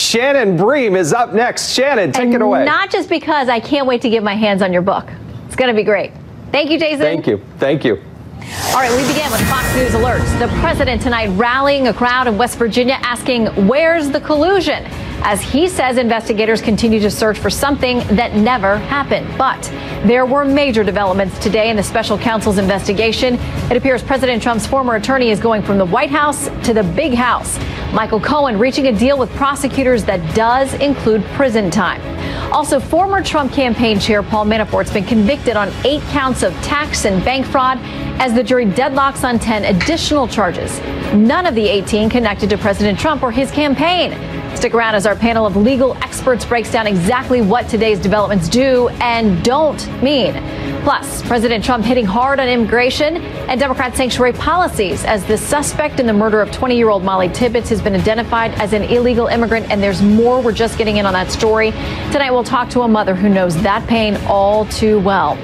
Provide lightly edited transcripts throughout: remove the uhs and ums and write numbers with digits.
Shannon Bream is up next. Shannon, take it away. Not just because I can't wait to get my hands on your book. It's going to be great. Thank you, Jason. Thank you. Thank you. All right, we begin with Fox News alerts. The president tonight rallying a crowd in West Virginia asking, where's the collusion? As he says investigators continue to search for something that never happened. But there were major developments today in the special counsel's investigation. It appears President Trump's former attorney is going from the White House to the big house. Michael Cohen reaching a deal with prosecutors that does include prison time. Also, former Trump campaign chair Paul Manafort's been convicted on 8 counts of tax and bank fraud as the jury deadlocks on 10 additional charges. None of the 18 connected to President Trump or his campaign. Stick around as our panel of legal experts breaks down exactly what today's developments do and don't mean. Plus, President Trump hitting hard on immigration and Democrat sanctuary policies as the suspect in the murder of 20-year-old Molly Tibbetts has been identified as an illegal immigrant. And there's more. We're just getting in on that story. Tonight, we'll talk to a mother who knows that pain all too well.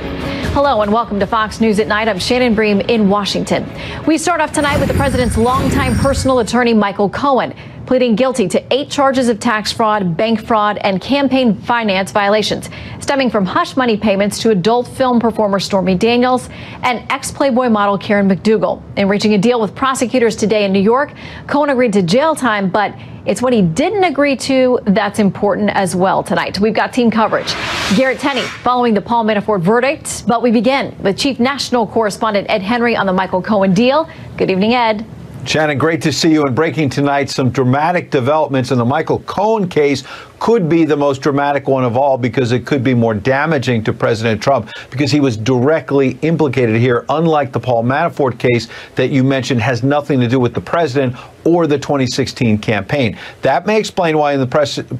Hello and welcome to Fox News at Night. I'm Shannon Bream in Washington. We start off tonight with the president's longtime personal attorney, Michael Cohen, pleading guilty to 8 charges of tax fraud, bank fraud, and campaign finance violations stemming from hush money payments to adult film performer Stormy Daniels and ex-Playboy model Karen McDougal. In reaching a deal with prosecutors today in New York, Cohen agreed to jail time, but it's what he didn't agree to that's important as well tonight. We've got team coverage. Garrett Tenney following the Paul Manafort verdict, but we begin with Chief National Correspondent Ed Henry on the Michael Cohen deal. Good evening, Ed. Shannon, great to see you. And breaking tonight, some dramatic developments in the Michael Cohen case. Could be the most dramatic one of all because it could be more damaging to President Trump because he was directly implicated here, unlike the Paul Manafort case that you mentioned has nothing to do with the president or the 2016 campaign. That may explain why in the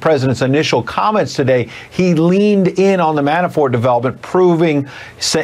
president's initial comments today, he leaned in on the Manafort development, proving,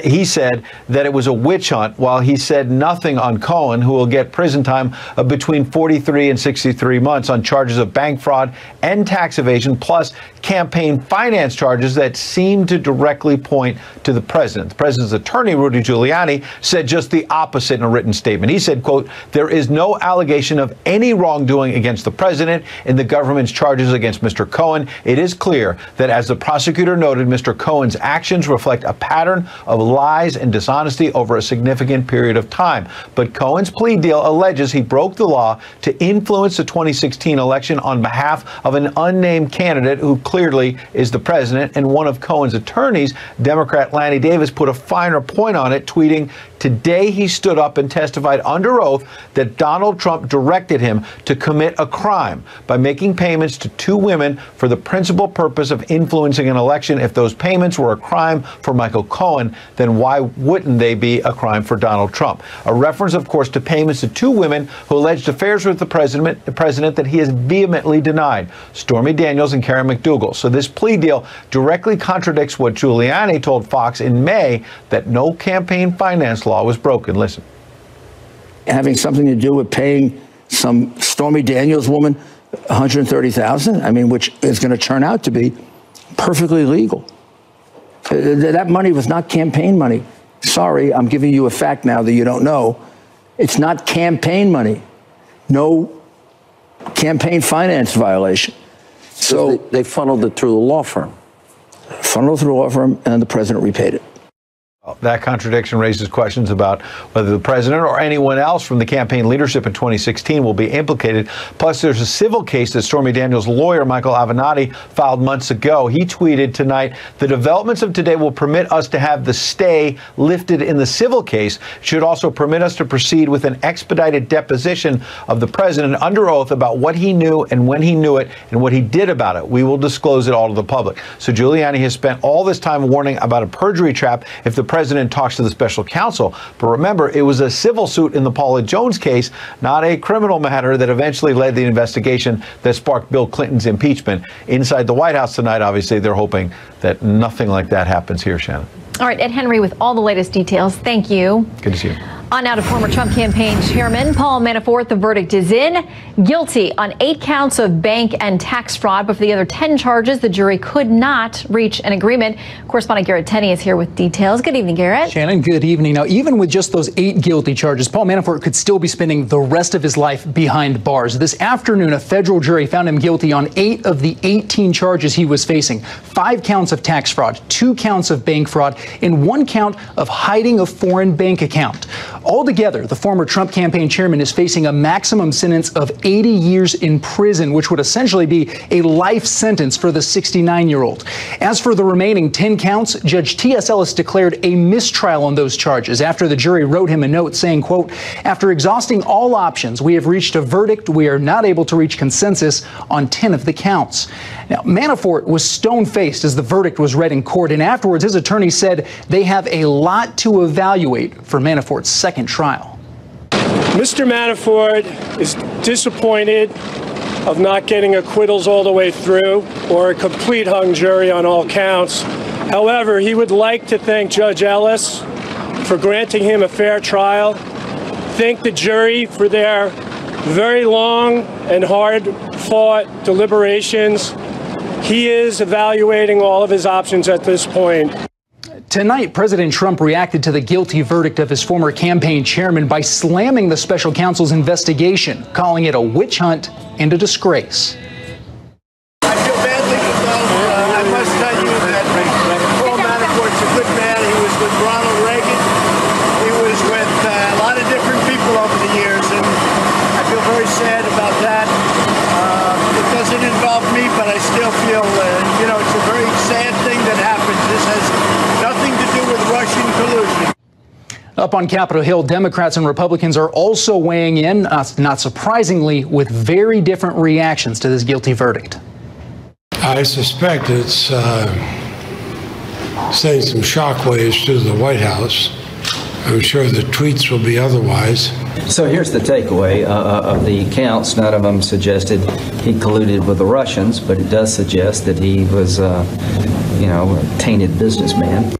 he said, that it was a witch hunt, while he said nothing on Cohen, who will get prison time of between 43 and 63 months on charges of bank fraud and tax evasion, plus campaign finance charges that seem to directly point to the president. The president's attorney, Rudy Giuliani, said just the opposite in a written statement. He said, quote, there is no allegation of any wrongdoing against the president in the government's charges against Mr. Cohen. It is clear that, as the prosecutor noted, Mr. Cohen's actions reflect a pattern of lies and dishonesty over a significant period of time. But Cohen's plea deal alleges he broke the law to influence the 2016 election on behalf of an unnamed candidate who clearly is the president. And one of Cohen's attorneys, Democrat Lanny Davis, put a finer point on it, tweeting, today he stood up and testified under oath that Donald Trump directed him to commit a crime by making payments to 2 women for the principal purpose of influencing an election. If those payments were a crime for Michael Cohen, then why wouldn't they be a crime for Donald Trump? A reference, of course, to payments to 2 women who alleged affairs with the president that he has vehemently denied, Stormy Daniels and Karen McDougal. So this plea deal directly contradicts what Giuliani told Fox in May, that no campaign finance law was broken. Listen. Having something to do with paying some Stormy Daniels woman $130,000, I mean, which is going to turn out to be perfectly legal. That money was not campaign money. Sorry, I'm giving you a fact now that you don't know. It's not campaign money. No campaign finance violation. So they funneled it through the law firm. Funneled through the law firm, and the president repaid it. That contradiction raises questions about whether the president or anyone else from the campaign leadership in 2016 will be implicated. Plus, there's a civil case that Stormy Daniels' lawyer, Michael Avenatti, filed months ago. He tweeted tonight, the developments of today will permit us to have the stay lifted in the civil case. It should also permit us to proceed with an expedited deposition of the president under oath about what he knew and when he knew it and what he did about it. We will disclose it all to the public. So Giuliani has spent all this time warning about a perjury trap if the president talks to the special counsel. But remember, it was a civil suit in the Paula Jones case, not a criminal matter, that eventually led the investigation that sparked Bill Clinton's impeachment. Inside the White House tonight, obviously, they're hoping that nothing like that happens here, Shannon. All right, Ed Henry with all the latest details. Thank you. Good to see you. On now to former Trump campaign chairman Paul Manafort. The verdict is in. Guilty on 8 counts of bank and tax fraud, but for the other 10 charges, the jury could not reach an agreement. Correspondent Garrett Tenney is here with details. Good evening, Garrett. Shannon, good evening. Now, even with just those 8 guilty charges, Paul Manafort could still be spending the rest of his life behind bars. This afternoon, a federal jury found him guilty on 8 of the 18 charges he was facing. 5 counts of tax fraud, 2 counts of bank fraud, and 1 count of hiding a foreign bank account. Altogether, the former Trump campaign chairman is facing a maximum sentence of 80 years in prison, which would essentially be a life sentence for the 69-year-old. As for the remaining 10 counts, Judge T.S. Ellis declared a mistrial on those charges after the jury wrote him a note saying, quote, "After exhausting all options, we have reached a verdict. We are not able to reach consensus on 10 of the counts." Now, Manafort was stone-faced as the verdict was read in court, and afterwards his attorney said they have a lot to evaluate for Manafort's second trial. Mr. Manafort is disappointed of not getting acquittals all the way through or a complete hung jury on all counts. However, he would like to thank Judge Ellis for granting him a fair trial, thank the jury for their very long and hard-fought deliberations. He is evaluating all of his options at this point. Tonight, President Trump reacted to the guilty verdict of his former campaign chairman by slamming the special counsel's investigation, calling it a witch hunt and a disgrace. I feel badly about, I must tell you that Paul Manafort's a good man. He was with Ronald Reagan. He was with a lot of different people over the years, and I feel very sad about that. It doesn't involve me, but I still feel, it's a very sad thing that happens. This has nothing to do with Russian collusion. Up on Capitol Hill, Democrats and Republicans are also weighing in, not surprisingly, with very different reactions to this guilty verdict. I suspect it's sending some shockwaves to the White House. I'm sure the tweets will be otherwise. So here's the takeaway of the accounts. None of them suggested he colluded with the Russians, but it does suggest that he was, a tainted businessman.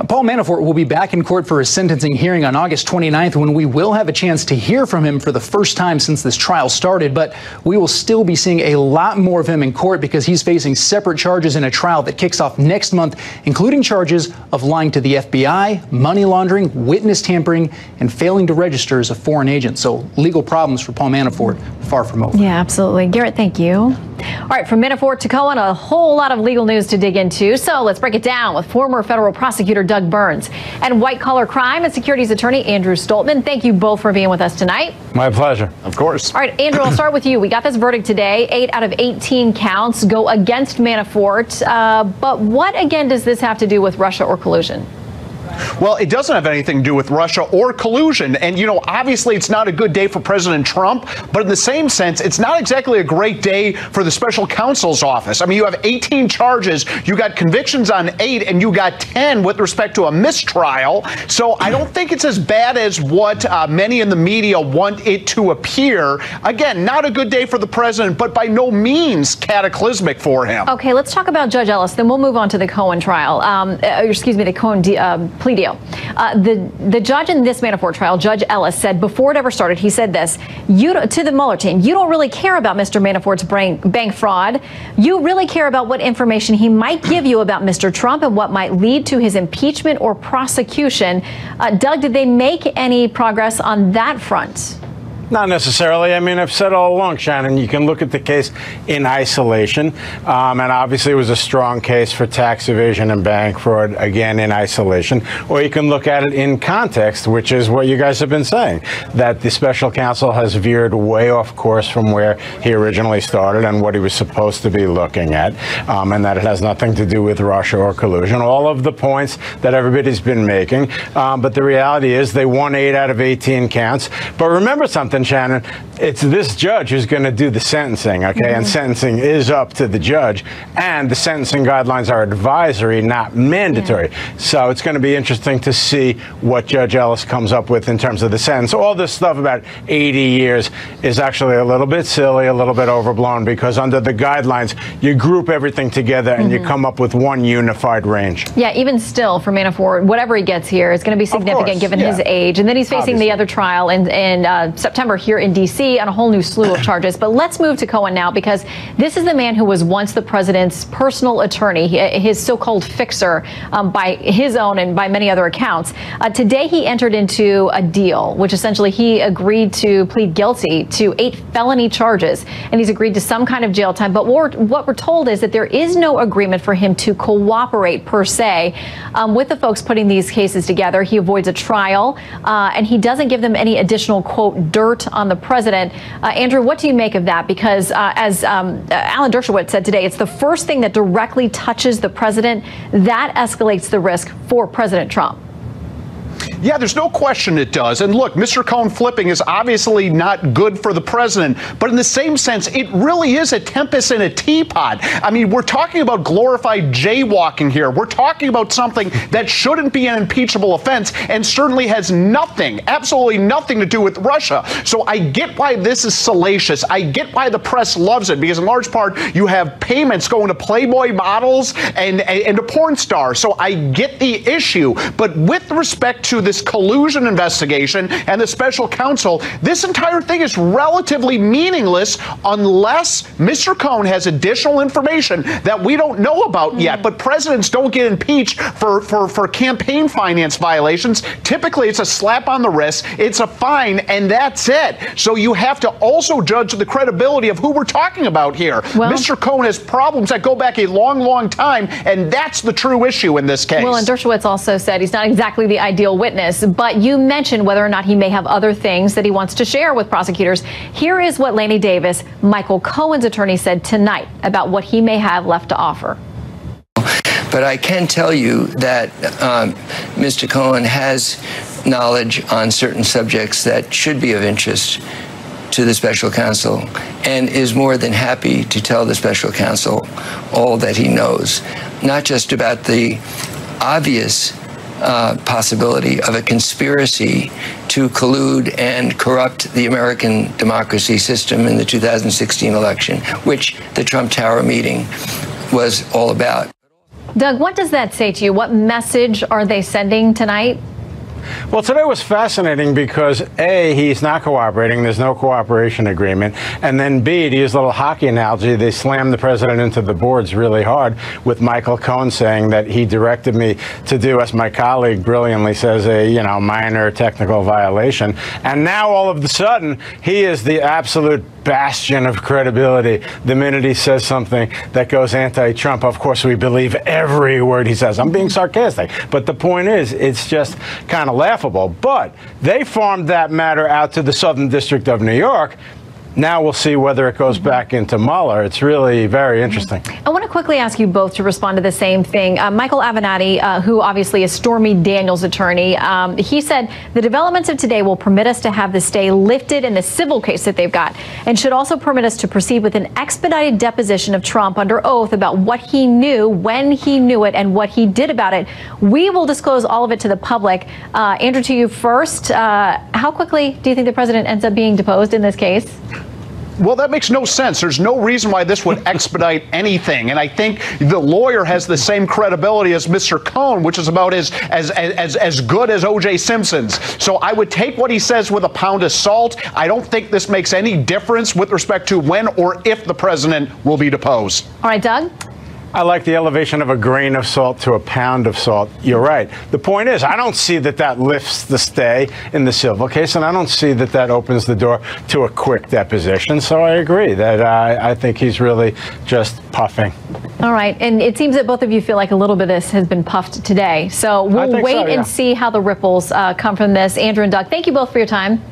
Paul Manafort will be back in court for his sentencing hearing on August 29th, when we will have a chance to hear from him for the first time since this trial started. But we will still be seeing a lot more of him in court because he's facing separate charges in a trial that kicks off next month, including charges of lying to the FBI, money laundering, witness tampering, and failing to register as a foreign agent. So legal problems for Paul Manafort far from over. Yeah, absolutely. Garrett, thank you. All right, from Manafort to Cohen, a whole lot of legal news to dig into. So let's break it down with former federal prosecutor Doug Burns and white-collar crime and securities attorney Andrew Stoltman. Thank you both for being with us tonight. My pleasure. Of course. All right, Andrew, I'll start with you. We got this verdict today. 8 out of 18 counts go against Manafort. But what, again, does this have to do with Russia or collusion? Well, it doesn't have anything to do with Russia or collusion. And, obviously it's not a good day for President Trump, but in the same sense, it's not exactly a great day for the special counsel's office. I mean, you have 18 charges, you got convictions on 8, and you got 10 with respect to a mistrial. So I don't think it's as bad as what many in the media want it to appear. Again, not a good day for the president, but by no means cataclysmic for him. Okay, let's talk about Judge Ellis, then we'll move on to the Cohen trial. The Cohen plea deal. The judge in this Manafort trial, Judge Ellis, said before it ever started, he said this, to the Mueller team, you don't really care about Mr. Manafort's bank fraud. You really care about what information he might give you about Mr. Trump and what might lead to his impeachment or prosecution. Doug, did they make any progress on that front? Not necessarily. I mean, I've said all along, Shannon, you can look at the case in isolation. And obviously it was a strong case for tax evasion and bank fraud, again, in isolation. Or you can look at it in context, which is what you guys have been saying, that the special counsel has veered way off course from where he originally started and what he was supposed to be looking at, and that it has nothing to do with Russia or collusion. All of the points that everybody's been making. But the reality is they won 8 out of 18 counts. But remember something, again, Shannon, it's this judge who's going to do the sentencing, okay? And sentencing is up to the judge, and the sentencing guidelines are advisory, not mandatory. So it's going to be interesting to see what Judge Ellis comes up with in terms of the sentence. All this stuff about 80 years is actually a little bit silly, a little bit overblown, because under the guidelines, you group everything together and you come up with one unified range. Yeah, even still, for Manafort, whatever he gets here is going to be significant given his age. And then he's facing the other trial in September here in D.C. on a whole new slew of charges. But let's move to Cohen now, because this is the man who was once the president's personal attorney, his so-called fixer, by his own and by many other accounts. Today, he entered into a deal, which essentially he agreed to plead guilty to 8 felony charges, and he's agreed to some kind of jail time. But what we're told is that there is no agreement for him to cooperate per se with the folks putting these cases together. He avoids a trial, and he doesn't give them any additional, quote, dirt on the president. Andrew, what do you make of that? Because as Alan Dershowitz said today, it's the first thing that directly touches the president that escalates the risk for President Trump. Yeah, there's no question it does. And look, Mr. Cohen flipping is obviously not good for the president, but in the same sense, it really is a tempest in a teapot. I mean, we're talking about glorified jaywalking here. We're talking about something that shouldn't be an impeachable offense and certainly has nothing, absolutely nothing to do with Russia. So I get why this is salacious. I get why the press loves it, because in large part, you have payments going to Playboy models and to porn stars. So I get the issue. But with respect to this collusion investigation and the special counsel, this entire thing is relatively meaningless unless Mr. Cohen has additional information that we don't know about yet. But presidents don't get impeached for campaign finance violations. Typically, it's a slap on the wrist, it's a fine, and that's it. So you have to also judge the credibility of who we're talking about here. Well, Mr. Cohen has problems that go back a long, long time, and that's the true issue in this case. Well, and Dershowitz also said he's not exactly the ideal witness. But you mentioned whether or not he may have other things that he wants to share with prosecutors. Here is what Lanny Davis, Michael Cohen's attorney, said tonight about what he may have left to offer. But I can tell you that Mr. Cohen has knowledge on certain subjects that should be of interest to the special counsel, and is more than happy to tell the special counsel all that he knows, not just about the obvious possibility of a conspiracy to collude and corrupt the American democracy system in the 2016 election, which the Trump Tower meeting was all about. Doug, what does that say to you? What message are they sending tonight? Well, today was fascinating because, A, he's not cooperating. There's no cooperation agreement. And then, B, to use a little hockey analogy, they slammed the president into the boards really hard with Michael Cohen saying that he directed me to do, as my colleague brilliantly says, a, minor technical violation. And now, all of a sudden, he is the absolute bastion of credibility. The minute he says something that goes anti-Trump, of course, we believe every word he says. I'm being sarcastic. But the point is, it's just kind of laughable. But they farmed that matter out to the Southern District of New York. Now we'll see whether it goes back into Mueller. It's really very interesting. I want to quickly ask you both to respond to the same thing. Michael Avenatti, who obviously is Stormy Daniels' attorney, he said the developments of today will permit us to have the stay lifted in the civil case that they've got, and should also permit us to proceed with an expedited deposition of Trump under oath about what he knew, when he knew it, and what he did about it. We will disclose all of it to the public. Andrew, to you first. How quickly do you think the president ends up being deposed in this case? Well, that makes no sense. There's no reason why this would expedite anything. And I think the lawyer has the same credibility as Mr. Cohen, which is about as good as O.J. Simpson's. So I would take what he says with a pound of salt. I don't think this makes any difference with respect to when or if the president will be deposed. All right, Doug? I like the elevation of a grain of salt to a pound of salt. You're right. The point is, I don't see that lifts the stay in the civil case, and I don't see that opens the door to a quick deposition. So I agree that I think he's really just puffing. All right. And it seems that both of you feel like a little bit of this has been puffed today. So we'll wait and see how the ripples come from this. Andrew and Doug, thank you both for your time.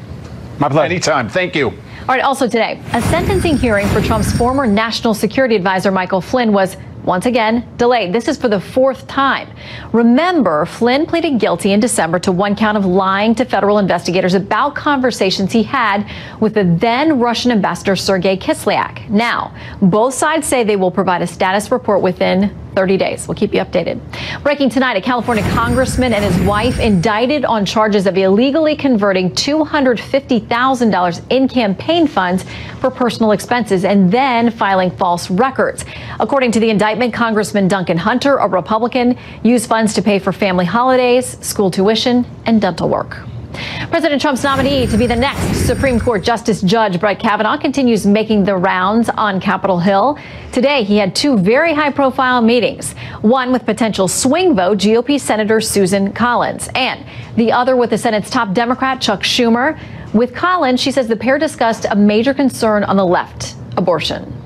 My pleasure. Anytime. Thank you. All right. Also today, a sentencing hearing for Trump's former national security advisor, Michael Flynn, was once again delayed. This is for the fourth time. Remember, Flynn pleaded guilty in December to one count of lying to federal investigators about conversations he had with the then Russian ambassador Sergei Kislyak. Now, both sides say they will provide a status report within 30 days. We'll keep you updated. Breaking tonight, a California congressman and his wife indicted on charges of illegally converting $250,000 in campaign funds for personal expenses and then filing false records. According to the indictment, Congressman Duncan Hunter, a Republican, used funds to pay for family holidays, school tuition, and dental work. President Trump's nominee to be the next Supreme Court Justice Judge Brett Kavanaugh continues making the rounds on Capitol Hill. Today, he had two very high-profile meetings, one with potential swing vote GOP Senator Susan Collins, and the other with the Senate's top Democrat Chuck Schumer. With Collins, she says the pair discussed a major concern on the left, abortion.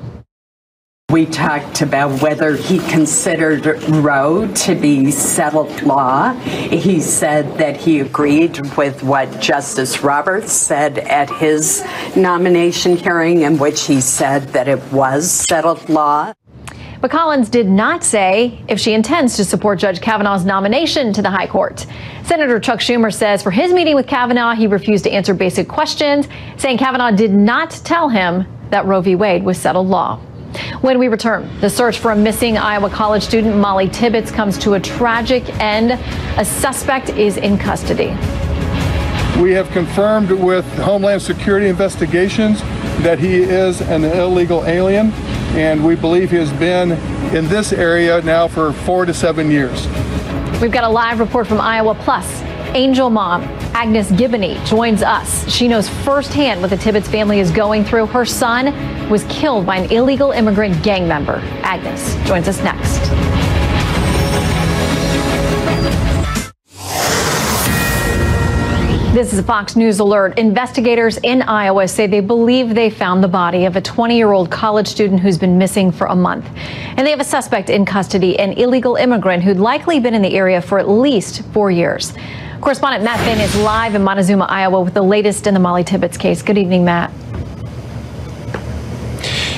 We talked about whether he considered Roe to be settled law. He said that he agreed with what Justice Roberts said at his nomination hearing, in which he said that it was settled law. But Collins did not say if she intends to support Judge Kavanaugh's nomination to the high court. Senator Chuck Schumer says for his meeting with Kavanaugh, he refused to answer basic questions, saying Kavanaugh did not tell him that Roe v. Wade was settled law. When we return, the search for a missing Iowa college student, Molly Tibbetts, comes to a tragic end. A suspect is in custody. We have confirmed with Homeland Security investigations that he is an illegal alien, and we believe he has been in this area now for 4 to 7 years. We've got a live report from Iowa Plus. Angel mom Agnes Giboney joins us. She knows firsthand what the Tibbetts family is going through. Her son was killed by an illegal immigrant gang member. Agnes joins us next. This is a Fox News alert. Investigators in Iowa say they believe they found the body of a 20-year-old college student who's been missing for a month. And they have a suspect in custody, an illegal immigrant who'd likely been in the area for at least 4 years. Correspondent Matt Finn is live in Montezuma, Iowa, with the latest in the Molly Tibbetts case. Good evening, Matt.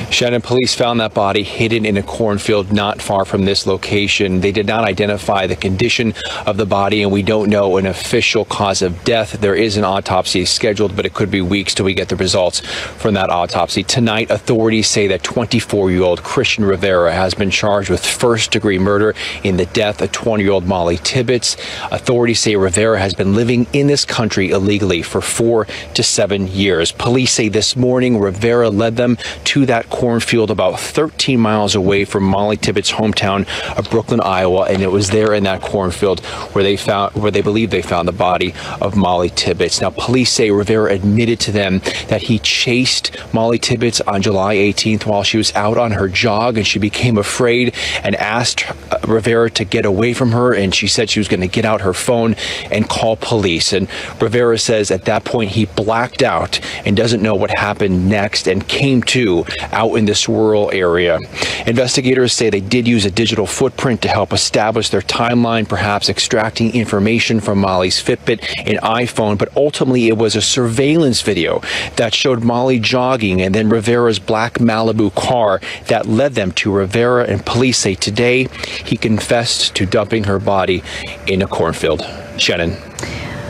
Shannon, police found that body hidden in a cornfield not far from this location. They did not identify the condition of the body, and we don't know an official cause of death. There is an autopsy scheduled, but it could be weeks till we get the results from that autopsy. Tonight, authorities say that 24-year-old Christian Rivera has been charged with first-degree murder in the death of 20-year-old Molly Tibbetts. Authorities say Rivera has been living in this country illegally for 4 to 7 years. Police say this morning Rivera led them to that cornfield about 13 miles away from Molly Tibbetts' hometown of Brooklyn, Iowa, and it was there in that cornfield where they believe they found the body of Molly Tibbetts. Now, police say Rivera admitted to them that he chased Molly Tibbetts on July 18th while she was out on her jog, and she became afraid and asked Rivera to get away from her, and she said she was going to get out her phone and call police. And Rivera says at that point he blacked out and doesn't know what happened next and came to out in this rural area. Investigators say they did use a digital footprint to help establish their timeline, perhaps extracting information from Molly's Fitbit and iPhone, but ultimately it was a surveillance video that showed Molly jogging and then Rivera's black Malibu car that led them to Rivera, and police say today he confessed to dumping her body in a cornfield. Shannon.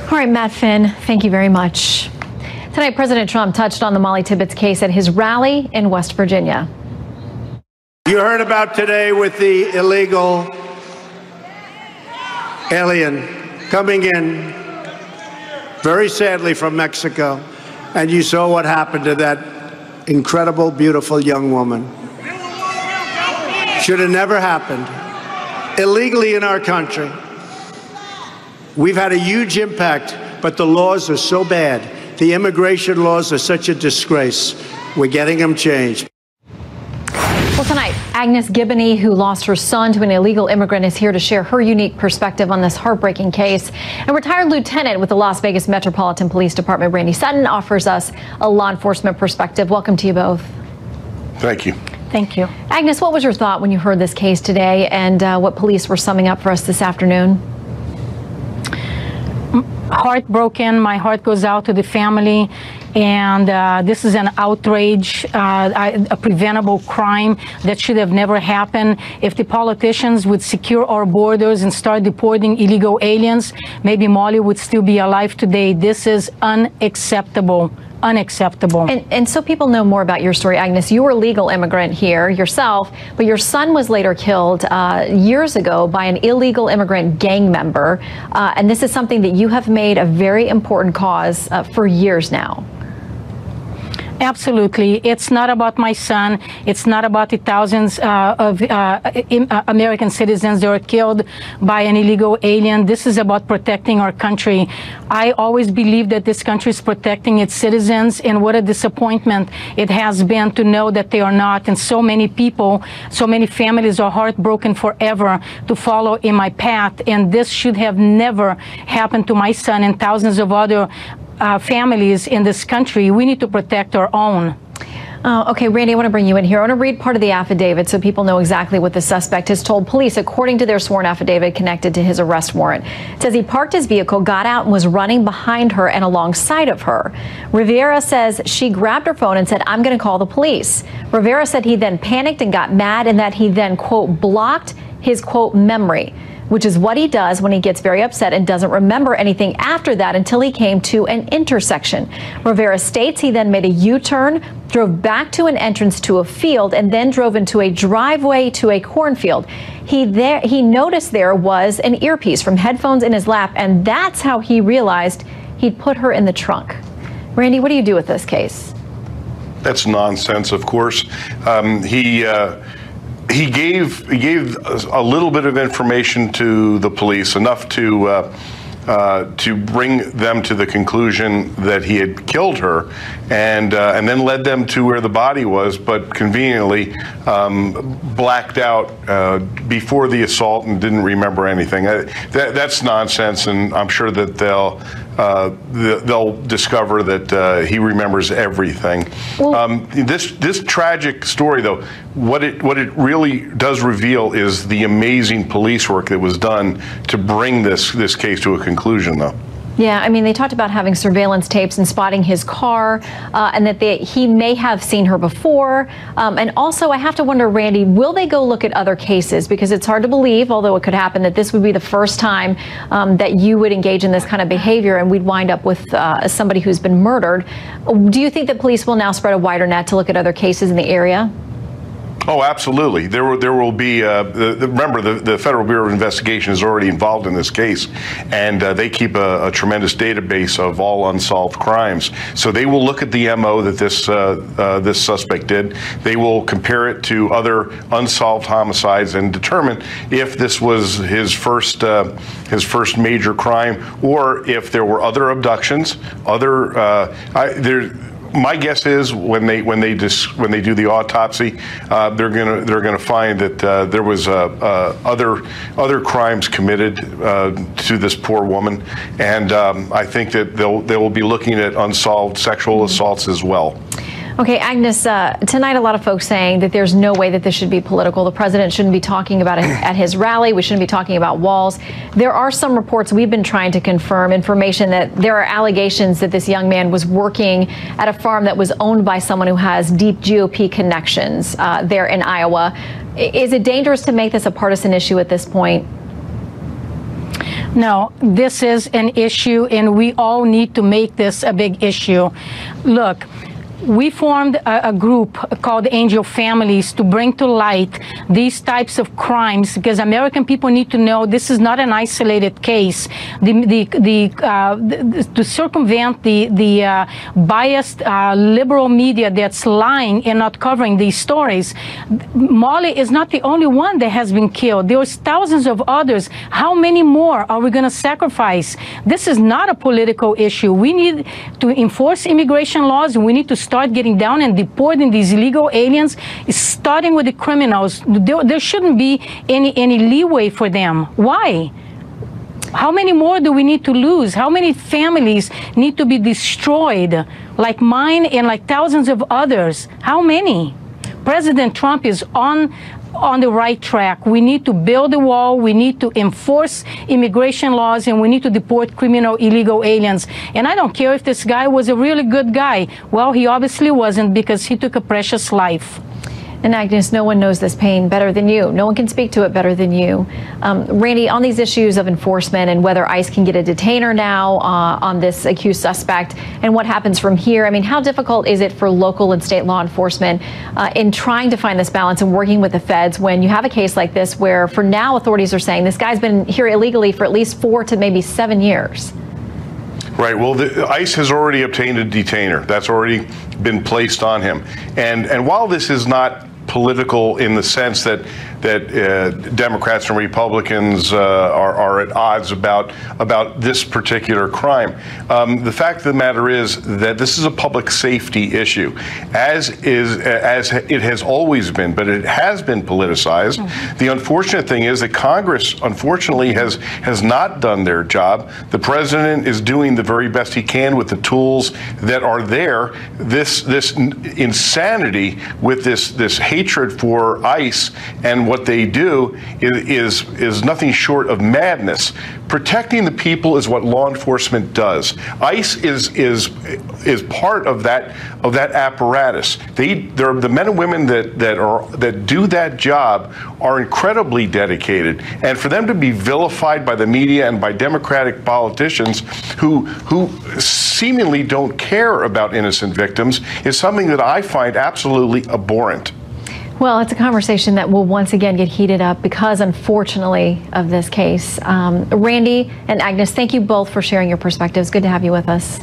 All right, Matt Finn, thank you very much. Tonight, President Trump touched on the Molly Tibbetts case at his rally in West Virginia. You heard about today with the illegal alien coming in, very sadly, from Mexico, and you saw what happened to that incredible, beautiful young woman. Should have never happened. Illegally in our country. We've had a huge impact, but the laws are so bad. The immigration laws are such a disgrace. We're getting them changed. Well, tonight, Agnes Giboney, who lost her son to an illegal immigrant, is here to share her unique perspective on this heartbreaking case. And retired lieutenant with the Las Vegas Metropolitan Police Department, Randy Sutton, offers us a law enforcement perspective. Welcome to you both. Thank you. Thank you. Agnes, what was your thought when you heard this case today and what police were summing up for us this afternoon? heartbroken. My heart goes out to the family. And this is an outrage, a preventable crime that should have never happened. If the politicians would secure our borders and start deporting illegal aliens, maybe Molly would still be alive today. This is unacceptable. Unacceptable. And so people know more about your story, Agnes. You were a legal immigrant here yourself, but your son was later killed years ago by an illegal immigrant gang member. And this is something that you have made a very important cause for years now. Absolutely. It's not about my son. It's not about the thousands of American citizens that were killed by an illegal alien. This is about protecting our country. I always believe that this country is protecting its citizens, and what a disappointment it has been to know that they are not. And so many people, so many families are heartbroken forever to follow in my path. And this should have never happened to my son and thousands of other families in this country. We need to protect our own. Okay, Randy, I want to bring you in here. I want to read part of the affidavit so people know exactly what the suspect has told police, according to their sworn affidavit connected to his arrest warrant. It says he parked his vehicle, got out, and was running behind her and alongside of her. Rivera says she grabbed her phone and said, "I'm going to call the police." Rivera said he then panicked and got mad, and that he then, quote, blocked his, quote, memory, which is what he does when he gets very upset and doesn't remember anything after that until he came to an intersection. Rivera states he then made a U-turn, drove back to an entrance to a field, and then drove into a driveway to a cornfield. He noticed there was an earpiece from headphones in his lap, and that's how he realized he'd put her in the trunk. Randy, what do you do with this case? That's nonsense, of course. He gave a little bit of information to the police, enough to bring them to the conclusion that he had killed her, and then led them to where the body was, but conveniently blacked out before the assault and didn't remember anything. That's nonsense, and I'm sure that they'll discover that he remembers everything. This tragic story, though, what it really does reveal is the amazing police work that was done to bring this case to a conclusion, though. Yeah, I mean, they talked about having surveillance tapes and spotting his car, and that he may have seen her before. And also, I have to wonder, Randy, will they go look at other cases? Because it's hard to believe, although it could happen, that this would be the first time that you would engage in this kind of behavior and we'd wind up with somebody who's been murdered. Do you think that police will now spread a wider net to look at other cases in the area? Oh, absolutely. There will be, remember, the Federal Bureau of Investigation is already involved in this case, and they keep a tremendous database of all unsolved crimes. So they will look at the MO that this suspect did. They will compare it to other unsolved homicides and determine if this was his first major crime, or if there were other abductions, my guess is when they do the autopsy, they're gonna find that there was other crimes committed to this poor woman, and I think that they will be looking at unsolved sexual assaults as well. Okay, Agnes, tonight a lot of folks saying that there's no way that this should be political. The president shouldn't be talking about it at his rally. We shouldn't be talking about walls. There are some reports we've been trying to confirm, information that there are allegations that this young man was working at a farm that was owned by someone who has deep GOP connections there in Iowa. Is it dangerous to make this a partisan issue at this point? No, this is an issue, and we all need to make this a big issue. Look, we formed a group called Angel Families to bring to light these types of crimes, because American people need to know this is not an isolated case. To circumvent the biased liberal media that's lying and not covering these stories, Molly is not the only one that has been killed. There's thousands of others. How many more are we going to sacrifice? This is not a political issue. We need to enforce immigration laws, and we need to start getting down and deporting these illegal aliens, starting with the criminals. There shouldn't be any leeway for them. Why? How many more do we need to lose? How many families need to be destroyed, like mine and like thousands of others? How many? President Trump is on on the right track. We need to build a wall, we need to enforce immigration laws, and we need to deport criminal illegal aliens. And I don't care if this guy was a really good guy. Well, he obviously wasn't, because he took a precious life. And Agnes, no one knows this pain better than you. No one can speak to it better than you. Randy, on these issues of enforcement and whether ICE can get a detainer now on this accused suspect and what happens from here, I mean, how difficult is it for local and state law enforcement in trying to find this balance and working with the feds when you have a case like this where for now authorities are saying this guy's been here illegally for at least 4 to maybe 7 years? Right. Well, the ICE has already obtained a detainer. That's already been placed on him. And while this is not political in the sense that Democrats and Republicans are at odds about this particular crime, the fact of the matter is that this is a public safety issue, as it has always been, but it has been politicized. The unfortunate thing is that Congress, unfortunately, has not done their job. The president is doing the very best he can with the tools that are there. This insanity with this hatred for ICE and what they do is nothing short of madness. Protecting the people is what law enforcement does. ICE is part of that apparatus. The men and women that do that job are incredibly dedicated, and for them to be vilified by the media and by Democratic politicians who seemingly don't care about innocent victims is something that I find absolutely abhorrent. Well, it's a conversation that will once again get heated up because, unfortunately, of this case. Randy and Agnes, thank you both for sharing your perspectives. Good to have you with us.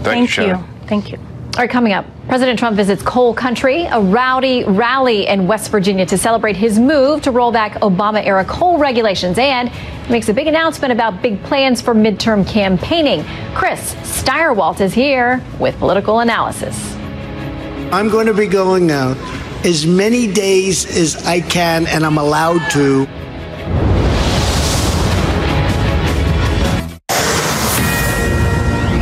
Thank you. Thank you. All right, coming up, President Trump visits coal country, a rowdy rally in West Virginia to celebrate his move to roll back Obama-era coal regulations, and makes a big announcement about big plans for midterm campaigning. Chris Steyerwalt is here with political analysis. I'm going to be going out as many days as I can, and I'm allowed to.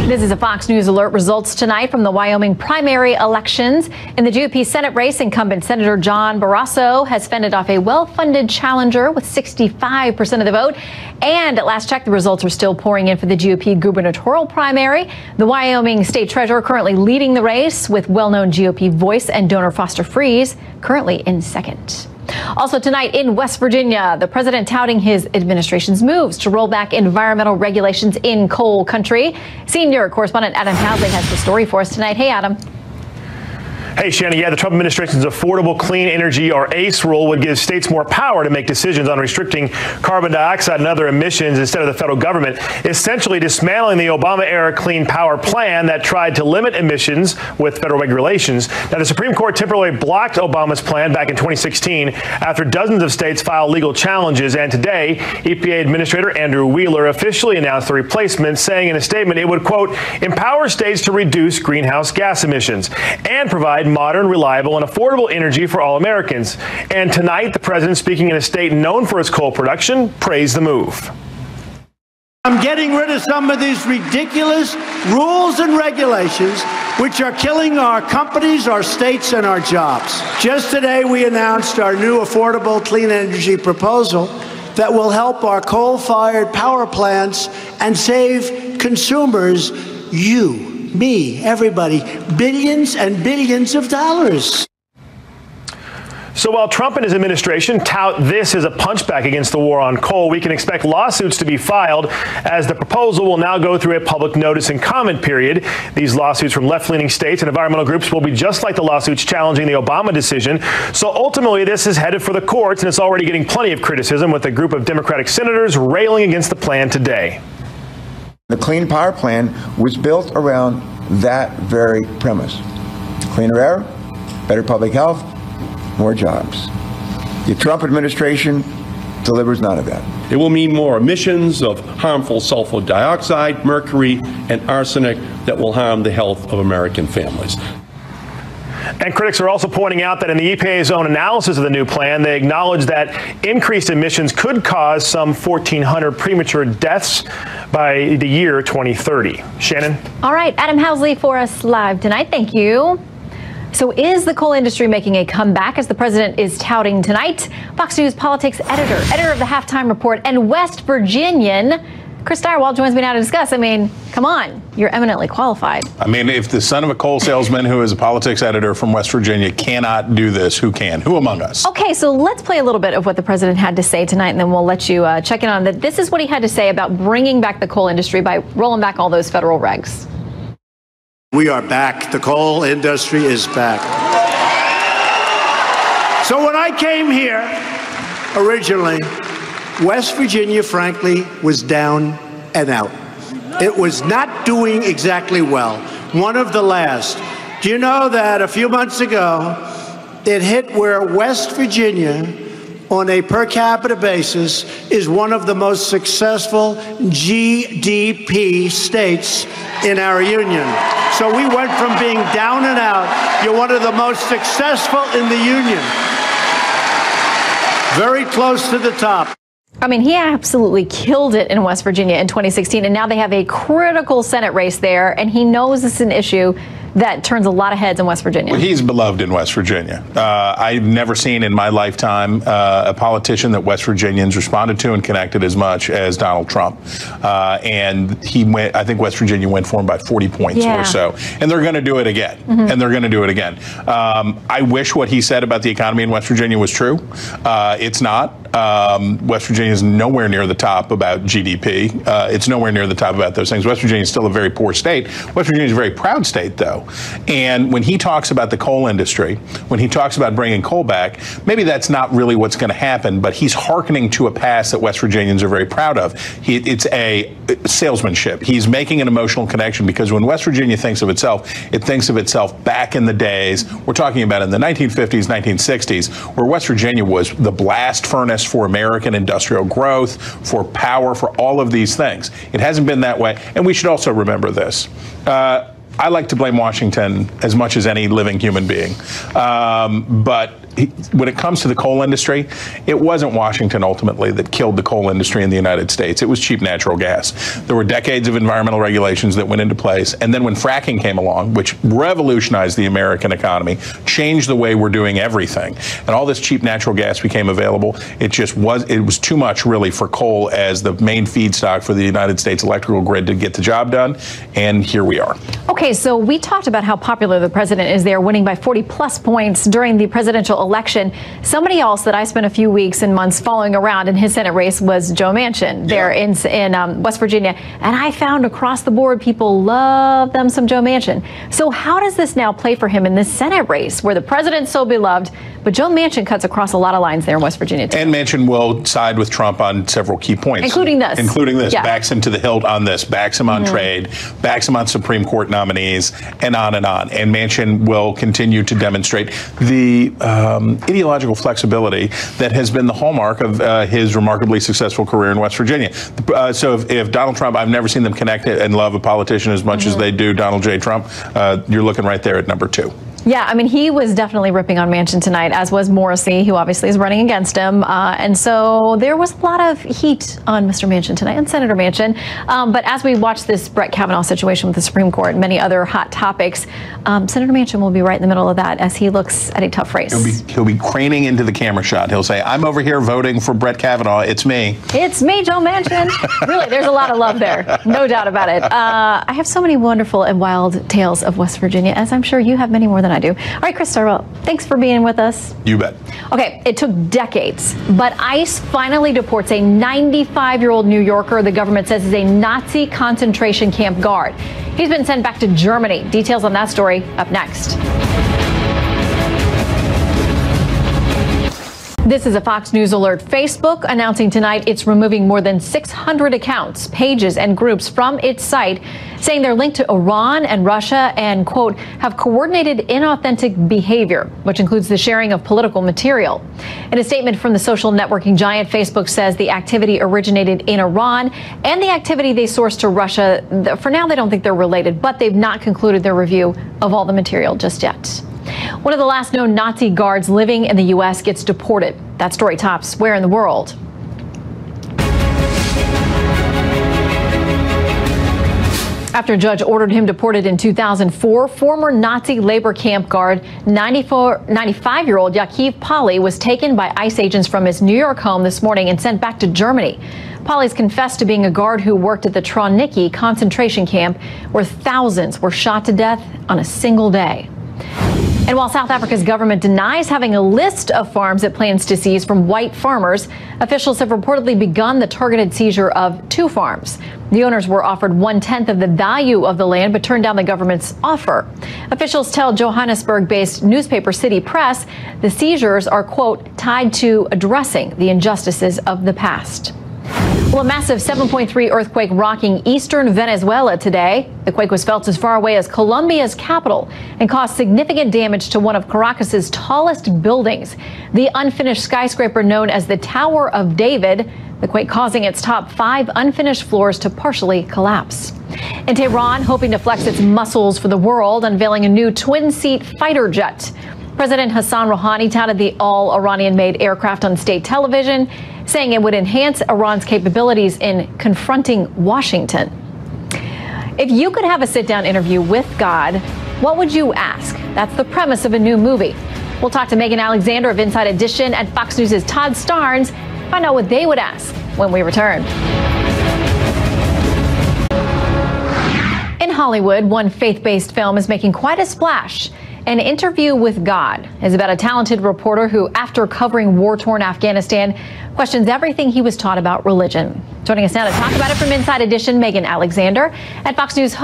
This is a Fox News alert. Results tonight from the Wyoming primary elections. In the GOP Senate race, incumbent Senator John Barrasso has fended off a well-funded challenger with 65% of the vote. And at last check, the results are still pouring in for the GOP gubernatorial primary. The Wyoming state treasurer currently leading the race, with well-known GOP voice and donor Foster Friess currently in second. Also tonight in West Virginia, the president touting his administration's moves to roll back environmental regulations in coal country. Senior correspondent Adam Housley has the story for us tonight. Hey, Adam. Hey, Shannon. Yeah, the Trump administration's Affordable Clean Energy, or ACE, rule would give states more power to make decisions on restricting carbon dioxide and other emissions instead of the federal government, essentially dismantling the Obama-era Clean Power Plan that tried to limit emissions with federal regulations. Now, the Supreme Court temporarily blocked Obama's plan back in 2016 after dozens of states filed legal challenges, and today, EPA Administrator Andrew Wheeler officially announced the replacement, saying in a statement it would, quote, empower states to reduce greenhouse gas emissions and provide modern, reliable, and affordable energy for all Americans. And tonight, the president, speaking in a state known for its coal production, praised the move. I'm getting rid of some of these ridiculous rules and regulations which are killing our companies, our states, and our jobs. Just today, we announced our new Affordable Clean Energy proposal that will help our coal-fired power plants and save consumers, you, me, everybody, billions and billions of dollars. So while Trump and his administration tout this as a punchback against the war on coal, we can expect lawsuits to be filed, as the proposal will now go through a public notice and comment period. These lawsuits from left-leaning states and environmental groups will be just like the lawsuits challenging the Obama decision. So ultimately, this is headed for the courts, and it's already getting plenty of criticism, with a group of Democratic senators railing against the plan today. The Clean Power Plan was built around that very premise. Cleaner air, better public health, more jobs. The Trump administration delivers none of that. It will mean more emissions of harmful sulfur dioxide, mercury, and arsenic that will harm the health of American families. And critics are also pointing out that in the EPA's own analysis of the new plan, they acknowledge that increased emissions could cause some 1,400 premature deaths by the year 2030. Shannon? All right, Adam Housley for us live tonight. Thank you. So is the coal industry making a comeback, as the president is touting tonight? Fox News politics editor of the Halftime Report, and West Virginian Chris Stirewalt joins me now to discuss. I mean, come on, you're eminently qualified. I mean, if the son of a coal salesman who is a politics editor from West Virginia cannot do this, who can? Who among us? Okay, so let's play a little bit of what the president had to say tonight, and then we'll let you check in on that. This is what he had to say about bringing back the coal industry by rolling back all those federal regs. We are back. The coal industry is back. So when I came here originally, West Virginia, frankly, was down and out. It was not doing exactly well. One of the last. Do you know that a few months ago, it hit where West Virginia, on a per capita basis, is one of the most successful GDP states in our union. So we went from being down and out. You're one of the most successful in the union. Very close to the top. I mean, he absolutely killed it in West Virginia in 2016, and now they have a critical Senate race there, and he knows this is an issue that turns a lot of heads in West Virginia. Well, he's beloved in West Virginia. I've never seen in my lifetime a politician that West Virginians responded to and connected as much as Donald Trump. And he went, I think West Virginia went for him by 40 points or so. And they're going to do it again. And they're going to do it again. I wish what he said about the economy in West Virginia was true. It's not. West Virginia is nowhere near the top about GDP. It's nowhere near the top about those things. West Virginia is still a very poor state. West Virginia is a very proud state, though. And when he talks about the coal industry, when he talks about bringing coal back, maybe that's not really what's going to happen, but he's hearkening to a past that West Virginians are very proud of. It's a salesmanship. He's making an emotional connection because when West Virginia thinks of itself, it thinks of itself back in the days, we're talking about in the 1950s, 1960s, where West Virginia was the blast furnace for American industrial growth, for power, for all of these things. It hasn't been that way. And we should also remember this. I like to blame Washington as much as any living human being. But when it comes to the coal industry, it wasn't Washington ultimately that killed the coal industry in the United States. It was cheap natural gas. There were decades of environmental regulations that went into place. And then when fracking came along, which revolutionized the American economy, changed the way we're doing everything, and all this cheap natural gas became available, it was too much really for coal as the main feedstock for the United States electrical grid to get the job done. And here we are. Okay, so we talked about how popular the president is there, winning by 40-plus points during the presidential election. Somebody else that I spent a few weeks and months following around in his Senate race was Joe Manchin there in West Virginia. And I found across the board people love them some Joe Manchin. So how does this now play for him in this Senate race where the president's so beloved, but Joe Manchin cuts across a lot of lines there in West Virginia, too? And Manchin will side with Trump on several key points. Including this. Yeah. Backs him to the hilt on this, backs him on trade, backs him on Supreme Court nominees, and on and on. And Manchin will continue to demonstrate the ideological flexibility that has been the hallmark of his remarkably successful career in West Virginia. So if Donald Trump, I've never seen them connect and love a politician as much as they do Donald J. Trump, you're looking right there at number 2. Yeah, I mean, he was definitely ripping on Manchin tonight, as was Morrissey, who obviously is running against him. And so there was a lot of heat on Mr. Manchin tonight and Senator Manchin. But as we watch this Brett Kavanaugh situation with the Supreme Court and many other hot topics, Senator Manchin will be right in the middle of that as he looks at a tough race. He'll be craning into the camera shot. He'll say, I'm over here voting for Brett Kavanaugh. It's me. It's me, Joe Manchin. Really, there's a lot of love there. No doubt about it. I have so many wonderful and wild tales of West Virginia, as I'm sure you have many more than I do. All right, Chris Stirewalt, thanks for being with us. You bet. Okay, it took decades, but ICE finally deports a 95-year-old New Yorker the government says is a Nazi concentration camp guard. He's been sent back to Germany. Details on that story up next. This is a Fox News alert. Facebook announcing tonight it's removing more than 600 accounts, pages, and groups from its site, saying they're linked to Iran and Russia and, quote, have coordinated inauthentic behavior, which includes the sharing of political material. In a statement from the social networking giant, Facebook says the activity originated in Iran and the activity they sourced to Russia. For now, they don't think they're related, but they've not concluded their review of all the material just yet. One of the last known Nazi guards living in the U.S. gets deported. That story tops Where in the World? After a judge ordered him deported in 2004, former Nazi labor camp guard 95-year-old Yaakov Pauli was taken by ICE agents from his New York home this morning and sent back to Germany. Pauli's confessed to being a guard who worked at the Trauniki concentration camp, where thousands were shot to death on a single day. And while South Africa's government denies having a list of farms it plans to seize from white farmers, officials have reportedly begun the targeted seizure of 2 farms. The owners were offered 1/10 of the value of the land, but turned down the government's offer. Officials tell Johannesburg-based newspaper City Press the seizures are, quote, tied to addressing the injustices of the past. Well, a massive 7.3 earthquake rocking eastern Venezuela today. The quake was felt as far away as Colombia's capital and caused significant damage to one of Caracas's tallest buildings, the unfinished skyscraper known as the Tower of David, the quake causing its top 5 unfinished floors to partially collapse. In Tehran, hoping to flex its muscles for the world, unveiling a new twin-seat fighter jet. President Hassan Rouhani touted the all-Iranian-made aircraft on state television, saying it would enhance Iran's capabilities in confronting Washington. If you could have a sit-down interview with God, what would you ask? That's the premise of a new movie. We'll talk to Megan Alexander of Inside Edition and Fox News' Todd Starnes, find out what they would ask when we return. In Hollywood, one faith-based film is making quite a splash. An Interview with God is about a talented reporter who, after covering war-torn Afghanistan, questions everything he was taught about religion. Joining us now to talk about it from Inside Edition, Megan Alexander, and Fox News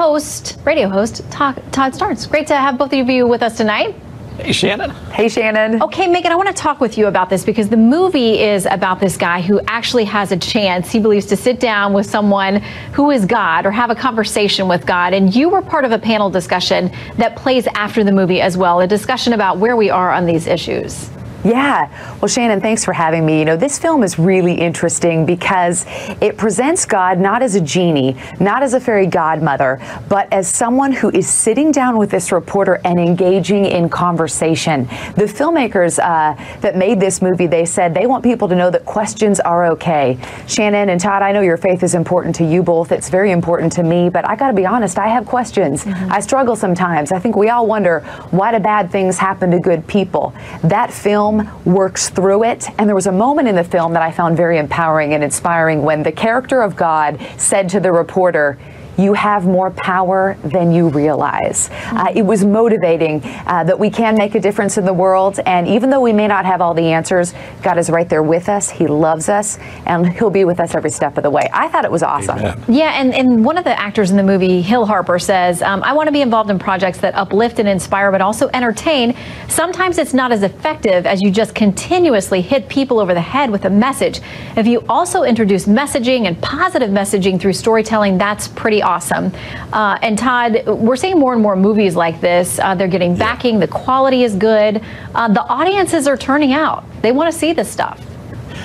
radio host, Todd Starnes. Great to have both of you with us tonight. Hey, Shannon. Hey, Shannon. Okay, Megan, I want to talk with you about this because the movie is about this guy who actually has a chance, he believes, to sit down with someone who is God or have a conversation with God. And you were part of a panel discussion that plays after the movie as well, a discussion about where we are on these issues. Yeah. Well, Shannon, thanks for having me. You know, this film is really interesting because it presents God not as a genie, not as a fairy godmother, but as someone who is sitting down with this reporter and engaging in conversation. The filmmakers that made this movie, they said they want people to know that questions are okay. Shannon and Todd, I know your faith is important to you both. It's very important to me, but I got to be honest, I have questions. I struggle sometimes. I think we all wonder, why do bad things happen to good people? That film works through it, and there was a moment in the film that I found very empowering and inspiring when the character of God said to the reporter, "You have more power than you realize." It was motivating that we can make a difference in the world, and even though we may not have all the answers, God is right there with us. He loves us, and He'll be with us every step of the way. I thought it was awesome. Amen. Yeah, and one of the actors in the movie, Hill Harper, says, I want to be involved in projects that uplift and inspire, but also entertain. Sometimes it's not as effective as you just continuously hit people over the head with a message. If you also introduce messaging and positive messaging through storytelling, that's pretty awesome. And Todd, we're seeing more and more movies like this. They're getting backing. The quality is good. The audiences are turning out. They want to see this stuff.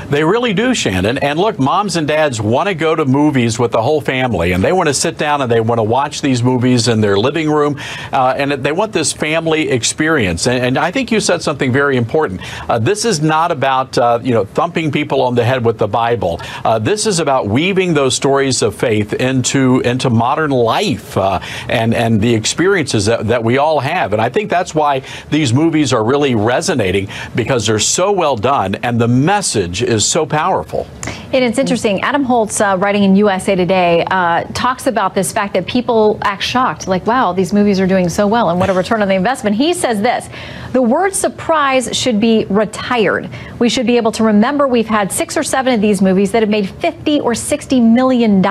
They really do, Shannon. And look, moms and dads want to go to movies with the whole family, and they want to sit down and they want to watch these movies in their living room, and they want this family experience. And I think you said something very important. This is not about thumping people on the head with the Bible. This is about weaving those stories of faith into modern life and the experiences that we all have. And I think that's why these movies are really resonating, because they're so well done and the message is so powerful. And it's interesting. Adam Holtz, writing in USA Today, talks about this fact that people act shocked, like, wow, these movies are doing so well and what a return on the investment. He says this: the word surprise should be retired. We should be able to remember we've had 6 or 7 of these movies that have made $50 or $60 million.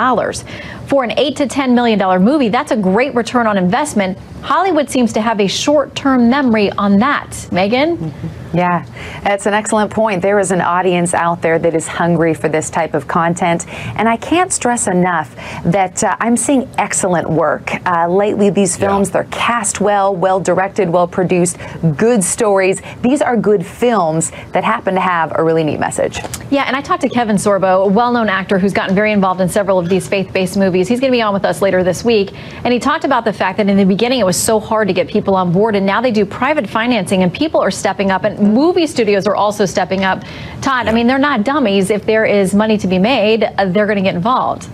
For an $8 to $10 million movie, that's a great return on investment. Hollywood seems to have a short-term memory on that. Megan? Yeah, that's an excellent point. There is an audience out there that is hungry for this type of content, and I can't stress enough that I'm seeing excellent work. Lately, these films, they're cast well, well-directed, well-produced, good stories. These are good films that happen to have a really neat message. Yeah, and I talked to Kevin Sorbo, a well-known actor who's gotten very involved in several of these faith-based movies. He's going to be on with us later this week, and he talked about the fact that in the beginning it was so hard to get people on board, and now they do private financing, and people are stepping up, and movie studios are also stepping up. Todd, I mean, they're not dummies. If there is money to be made, they're going to get involved.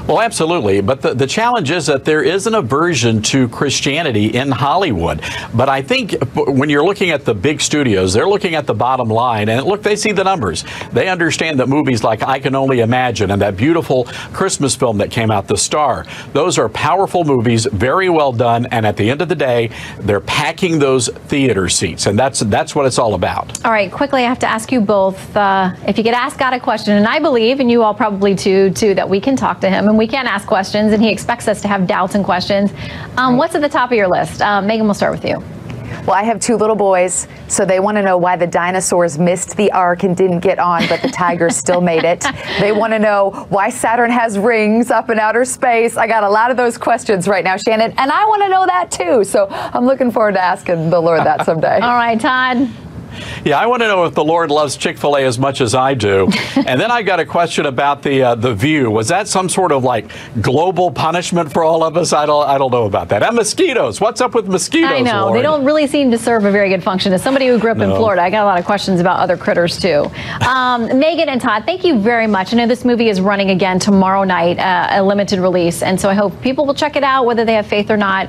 Well, absolutely. But the challenge is that there is an aversion to Christianity in Hollywood. But I think when you're looking at the big studios, they're looking at the bottom line. And look, they see the numbers. They understand that movies like I Can Only Imagine and that beautiful Christmas film that came out, The Star, those are powerful movies, very well done. And at the end of the day, they're packing those theater seats. And that's what it's all about. All right, quickly, I have to ask you both, if you could ask God a question, and I believe, and you all probably too, that we can talk to him and we can ask questions, and he expects us to have doubts and questions. What's at the top of your list? Megan, we'll start with you. Well, I have 2 little boys, so they want to know why the dinosaurs missed the ark and didn't get on, but the tigers still made it. They want to know why Saturn has rings up in outer space. I got a lot of those questions right now, Shannon, and I want to know that too. So I'm looking forward to asking the Lord that someday. All right, Todd. Yeah, I want to know if the Lord loves Chick-fil-A as much as I do. And then I got a question about the View. Was that some sort of like global punishment for all of us? I don't know about that. And mosquitoes. What's up with mosquitoes? I know. Lord? They don't really seem to serve a very good function. As somebody who grew up in Florida, I got a lot of questions about other critters too. Megan and Todd, thank you very much. I know this movie is running again tomorrow night, a limited release. And so I hope people will check it out, whether they have faith or not.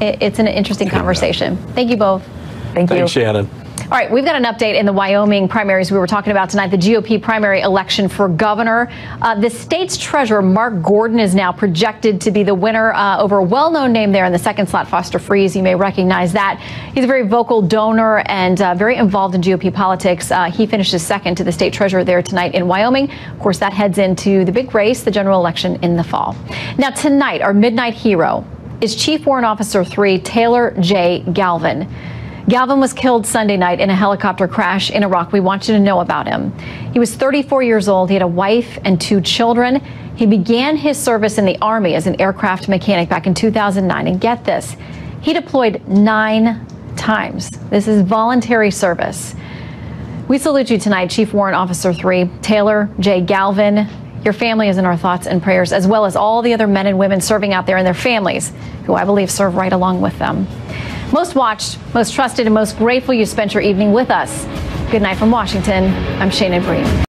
It's an interesting conversation. Thank you both. Thank you. Thanks, Shannon. All right, we've got an update in the Wyoming primaries we were talking about tonight, the GOP primary election for governor. The state's treasurer, Mark Gordon, is now projected to be the winner over a well-known name there in the second slot, Foster Friess. You may recognize that. He's a very vocal donor and very involved in GOP politics. He finishes second to the state treasurer there tonight in Wyoming. Of course, that heads into the big race, the general election in the fall. Now, tonight, our midnight hero is Chief Warrant Officer 3, Taylor J. Galvin. Galvin was killed Sunday night in a helicopter crash in Iraq. We want you to know about him. He was 34 years old. He had a wife and 2 children. He began his service in the Army as an aircraft mechanic back in 2009. And get this, he deployed 9 times. This is voluntary service. We salute you tonight, Chief Warrant Officer 3, Taylor J. Galvin. Your family is in our thoughts and prayers, as well as all the other men and women serving out there and their families, who I believe serve right along with them. Most watched, most trusted, and most grateful you spent your evening with us. Good night from Washington. I'm Shana Breen.